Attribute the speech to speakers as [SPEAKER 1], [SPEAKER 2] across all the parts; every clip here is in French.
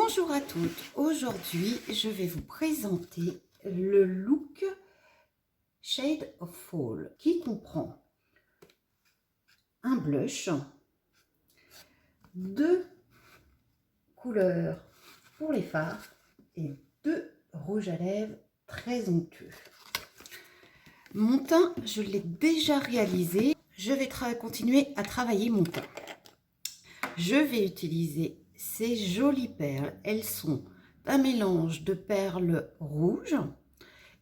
[SPEAKER 1] Bonjour à toutes, aujourd'hui je vais vous présenter le look Shade of Fall qui comprend un blush, deux couleurs pour les fards et deux rouges à lèvres très onctueux. Mon teint, je l'ai déjà réalisé, je vais continuer à travailler mon teint. Je vais utiliser ces jolies perles, elles sont un mélange de perles rouges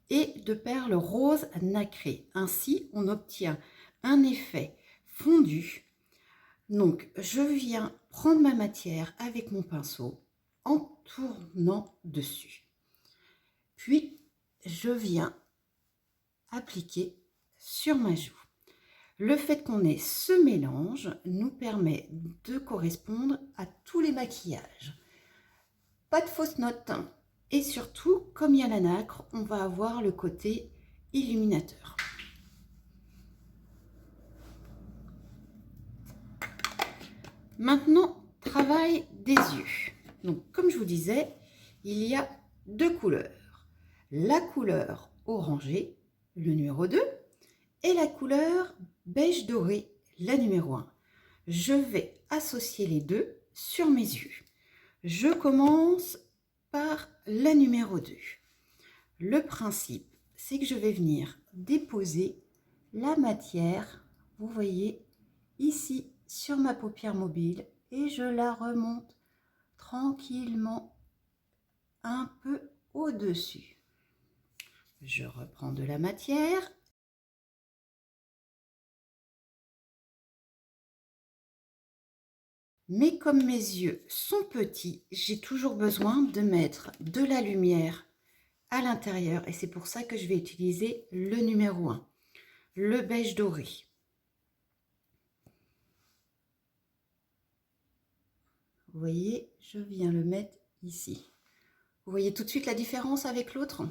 [SPEAKER 1] et de perles roses nacrées. Ainsi, on obtient un effet fondu. Donc, je viens prendre ma matière avec mon pinceau en tournant dessus. Puis, je viens appliquer sur ma joue. Le fait qu'on ait ce mélange nous permet de correspondre à tous les maquillages. Pas de fausses notes. Et surtout, comme il y a la nacre, on va avoir le côté illuminateur. Maintenant, travail des yeux. Donc, comme je vous disais, il y a deux couleurs. La couleur orangée, le numéro 2, et la couleur beige doré, la numéro 1. Je vais associer les deux sur mes yeux. Je commence par la numéro 2. Le principe, c'est que je vais venir déposer la matière, vous voyez, ici sur ma paupière mobile et je la remonte tranquillement un peu au-dessus. Je reprends de la matière. Mais comme mes yeux sont petits, j'ai toujours besoin de mettre de la lumière à l'intérieur et c'est pour ça que je vais utiliser le numéro 1, le beige doré. Vous voyez, je viens le mettre ici. Vous voyez tout de suite la différence avec l'autre?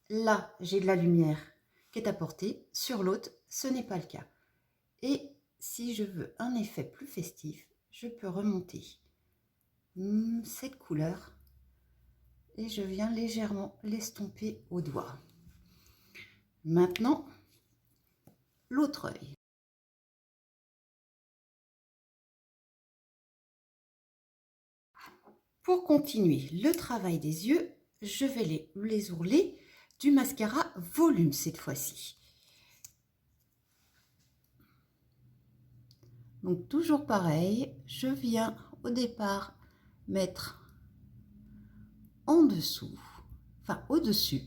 [SPEAKER 1] Là, j'ai de la lumière qui est apportée, sur l'autre, ce n'est pas le cas. Et si je veux un effet plus festif, je peux remonter cette couleur et je viens légèrement l'estomper au doigt. Maintenant, l'autre œil. Pour continuer le travail des yeux, je vais les ourler du mascara volume cette fois-ci. Donc toujours pareil, je viens au départ mettre en dessous, enfin au-dessus,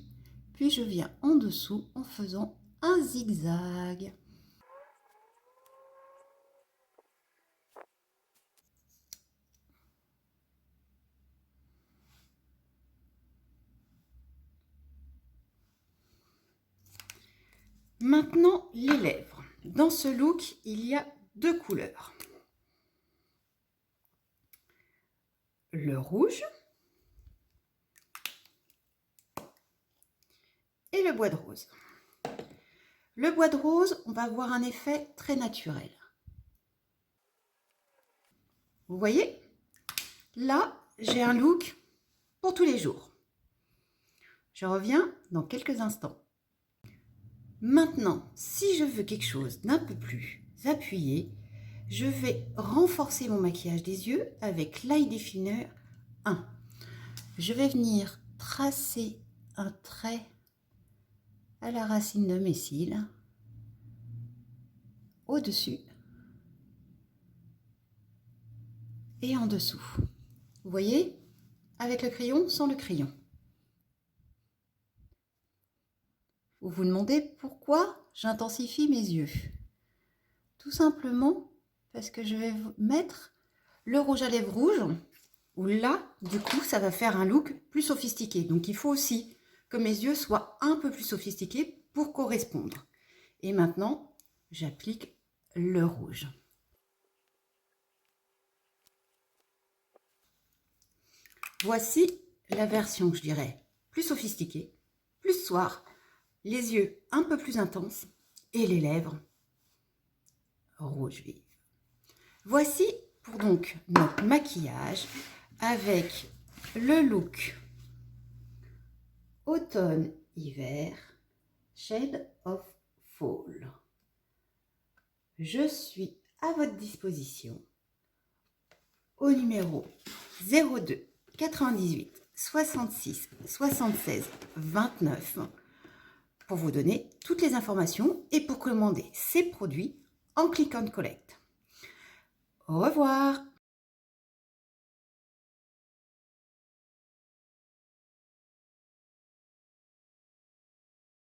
[SPEAKER 1] puis je viens en dessous en faisant un zigzag. Maintenant, les lèvres. Dans ce look, il y a deux couleurs. Le rouge et le bois de rose. Le bois de rose, on va avoir un effet très naturel. Vous voyez? Là, j'ai un look pour tous les jours. Je reviens dans quelques instants. Maintenant, si je veux quelque chose d'un peu plus appuyé, je vais renforcer mon maquillage des yeux avec l'Eye Definer 1. Je vais venir tracer un trait à la racine de mes cils, au-dessus et en dessous. Vous voyez? Avec le crayon, sans le crayon. Vous vous demandez pourquoi j'intensifie mes yeux. Tout simplement parce que je vais mettre le rouge à lèvres rouge, où là, du coup, ça va faire un look plus sophistiqué. Donc, il faut aussi que mes yeux soient un peu plus sophistiqués pour correspondre. Et maintenant, j'applique le rouge. Voici la version, je dirais, plus sophistiquée, plus soir, les yeux un peu plus intenses et les lèvres rouge vive. Voici pour donc notre maquillage avec Le look automne-hiver, shade of fall. Je suis à votre disposition au numéro 02 98 66 76 29 pour vous donner toutes les informations et pour commander ces produits en click and collect. Au revoir.